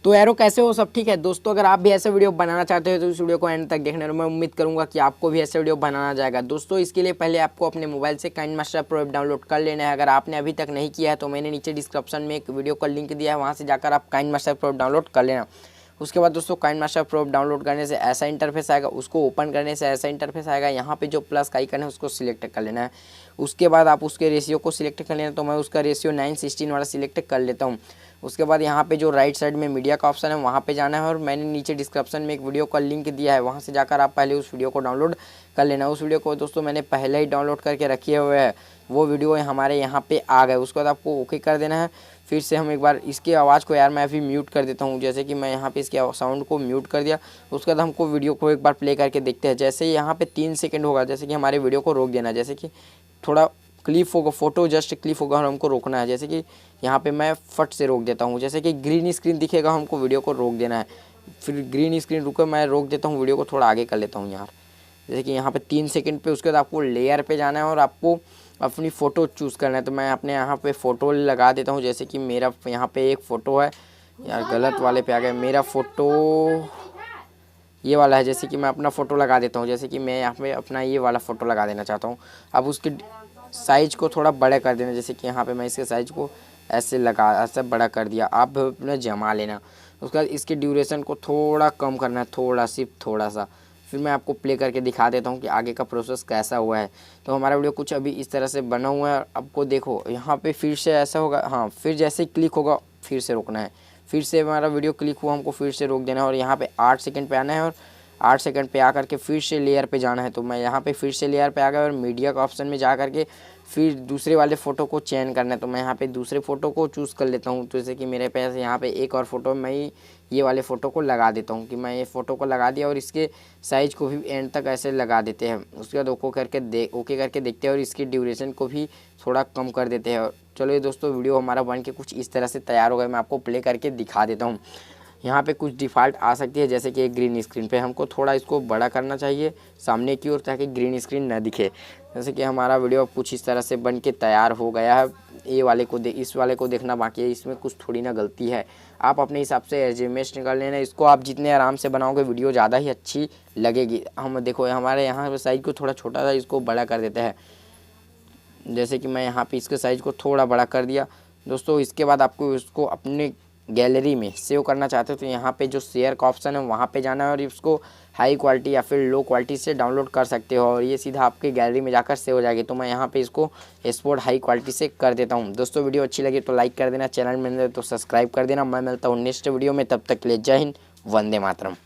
तो यारो कैसे हो, सब ठीक है दोस्तों। अगर आप भी ऐसे वीडियो बनाना चाहते हो तो इस वीडियो को एंड तक देखना और मैं उम्मीद करूंगा कि आपको भी ऐसे वीडियो बनाना जाएगा। दोस्तों इसके लिए पहले आपको अपने मोबाइल से काइनमास्टर प्रो ऐप डाउनलोड कर लेना है। अगर आपने अभी तक नहीं किया है तो मैंने नीचे डिस्क्रिप्शन में एक वीडियो का लिंक दिया है, वहाँ से जाकर आप काइनमास्टर प्रो ऐप डाउनलोड कर लेना। उसके बाद दोस्तों काइनमास्टर प्रो ऐप डाउनलोड करने से ऐसा इंटरफेस आएगा, उसको ओपन करने से ऐसा इंटरफेस आएगा। यहाँ पे जो प्लस का आइकन है उसको सिलेक्ट कर लेना है। उसके बाद आप उसके रेशियो को सिलेक्ट कर लेना, तो मैं उसका रेशियो 9:16 वाला सिलेक्ट कर लेता हूँ। उसके बाद यहाँ पे जो राइट साइड में मीडिया का ऑप्शन है वहाँ पे जाना है और मैंने नीचे डिस्क्रिप्शन में एक वीडियो का लिंक दिया है, वहाँ से जाकर आप पहले उस वीडियो को डाउनलोड कर लेना। उस वीडियो को दोस्तों मैंने पहले ही डाउनलोड करके रखे हुए है, वो वीडियो हमारे यहाँ पे आ गए। उसके बाद आपको ओके कर देना है। फिर से हम एक बार इसकी आवाज़ को यार मैं अभी म्यूट कर देता हूँ, जैसे कि मैं यहाँ पे इसके साउंड को म्यूट कर दिया। उसके बाद हमको वीडियो को एक बार प्ले करके देखते हैं। जैसे यहाँ पे 3 सेकंड होगा, जैसे कि हमारे वीडियो को रोक देना, जैसे कि थोड़ा क्लिप होगा, फोटो जस्ट क्लिप होगा और हमको रोकना है। जैसे कि यहाँ पे मैं फट से रोक देता हूँ, जैसे कि ग्रीन स्क्रीन दिखेगा, हमको वीडियो को रोक देना है। फिर ग्रीन स्क्रीन रुके मैं रोक देता हूँ, वीडियो को थोड़ा आगे कर लेता हूँ यार, जैसे कि यहाँ पे 3 सेकंड पे। उसके बाद आपको लेयर पे जाना है और आपको अपनी फ़ोटो चूज़ करना है। तो मैं अपने यहाँ पे फ़ोटो लगा देता हूँ, जैसे कि मेरा यहाँ पे एक फ़ोटो है यार, गलत वाले पे आ गया। मेरा फ़ोटो ये वाला है, जैसे कि मैं अपना फ़ोटो लगा देता हूँ, जैसे कि मैं यहाँ पे अपना ये वाला फ़ोटो लगा देना चाहता हूँ। अब उसके साइज़ को थोड़ा बड़ा कर देना, जैसे कि यहाँ पे मैं इसके साइज़ को ऐसे बड़ा कर दिया। आप अपना जमा लेना। उसके बाद इसके ड्यूरेशन को थोड़ा कम करना है, थोड़ा, सिर्फ थोड़ा सा। फिर मैं आपको प्ले करके दिखा देता हूँ कि आगे का प्रोसेस कैसा हुआ है। तो हमारा वीडियो कुछ अभी इस तरह से बना हुआ है। आपको देखो यहाँ पे फिर से ऐसा होगा, हाँ, फिर जैसे ही क्लिक होगा फिर से रोकना है। फिर से हमारा वीडियो क्लिक हुआ, हमको फिर से रोक देना है और यहाँ पे 8 सेकंड पे आना है और 8 सेकंड पे आकर के फिर से लेयर पे जाना है। तो मैं यहाँ पे फिर से लेयर पे आ गया और मीडिया का ऑप्शन में जा करके फिर दूसरे वाले फ़ोटो को चयन करना है। तो मैं यहाँ पे दूसरे फ़ोटो को चूज़ कर लेता हूँ। तो जैसे कि मेरे पास यहाँ पे एक और फ़ोटो, मैं ये वाले फ़ोटो को लगा देता हूँ कि मैं ये फ़ोटो को लगा दिया और इसके साइज़ को भी एंड तक ऐसे लगा देते हैं। उसके बाद ओके करके देखते हैं और इसकी ड्यूरेशन को भी थोड़ा कम कर देते हैं। चलो ये दोस्तों वीडियो हमारा बन के कुछ इस तरह से तैयार हो गया। मैं आपको प्ले करके दिखा देता हूँ। यहाँ पे कुछ डिफ़ॉल्ट आ सकती है, जैसे कि एक ग्रीन स्क्रीन पे हमको थोड़ा इसको बड़ा करना चाहिए सामने की ओर, ताकि ग्रीन स्क्रीन न दिखे। जैसे कि हमारा वीडियो कुछ इस तरह से बन के तैयार हो गया है। इस वाले को देखना बाकी है, इसमें कुछ थोड़ी ना गलती है। आप अपने हिसाब से एडजस्ट कर लेना। इसको आप जितने आराम से बनाओगे वीडियो ज़्यादा ही अच्छी लगेगी। हम देखो हमारे यहाँ साइज़ को थोड़ा छोटा था, इसको बड़ा कर देते हैं। जैसे कि मैं यहाँ पे इसके साइज़ को थोड़ा बड़ा कर दिया दोस्तों। इसके बाद आपको इसको अपने गैलरी में सेव करना चाहते हो तो यहाँ पे जो शेयर का ऑप्शन है वहाँ पे जाना है और इसको हाई क्वालिटी या फिर लो क्वालिटी से डाउनलोड कर सकते हो और ये सीधा आपके गैलरी में जाकर सेव हो जाएगी। तो मैं यहाँ पे इसको एक्सपोर्ट हाई क्वालिटी से कर देता हूँ। दोस्तों वीडियो अच्छी लगी तो लाइक कर देना, चैनल में तो सब्सक्राइब कर देना। मैं मिलता हूँ नेक्स्ट वीडियो में, तब तक के लिए जय हिंद, वंदे मातरम।